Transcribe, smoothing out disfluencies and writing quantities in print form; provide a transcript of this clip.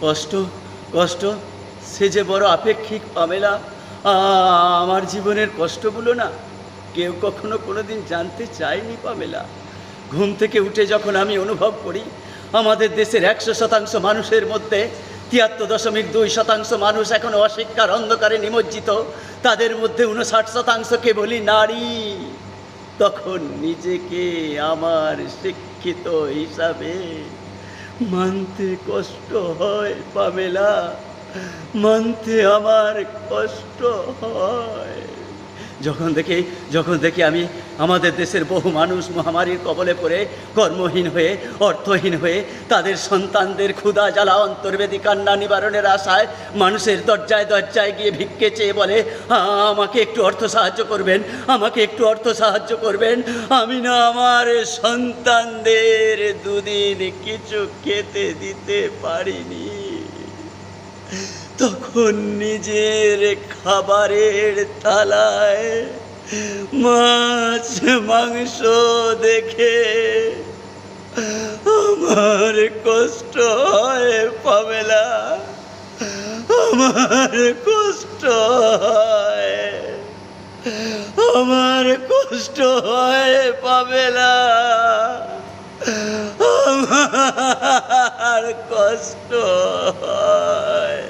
কষ্ট কষ্ট সে যে বড় আপেক্ষিক পামেলা। আমার জীবনের কষ্টগুলো না কেউ কখনো কোনোদিন জানতে চায়নি পামেলা। ঘুম থেকে উঠে যখন আমি অনুভব করি আমাদের দেশের 100% মানুষের মধ্যে 73.2% মানুষ এখনো অশিক্ষার অন্ধকারে নিমজ্জিত, তাদের মধ্যে 59% বলি নারী, তখন নিজেকে আমার শিক্ষিত হিসাবে মানতে কষ্ট হয় পামেলা, মানতে আমার কষ্ট হয়। যখন দেখি আমি আমাদের দেশের বহু মানুষ মহামারীর কবলে পড়ে কর্মহীন হয়ে অর্থহীন হয়ে তাদের সন্তানদের ক্ষুধা জ্বালা অন্তর্বেদী কান্না নিবারণের আশায় মানুষের দরজায় দরজায় গিয়ে ভিক্ষে চেয়ে বলে, আমাকে একটু অর্থ সাহায্য করবেন, আমাকে একটু অর্থ সাহায্য করবেন। আমি না আমার সন্তানদের দুদিন কিছু খেতে দিতে পারিনি, তখন নিজের খাবারের থালায় মাছ মাংস দেখে আমার কষ্ট হয় পামেলা, আমার কষ্ট হয়, আমার কষ্ট হয় পামেলা, আমার কষ্ট হয়।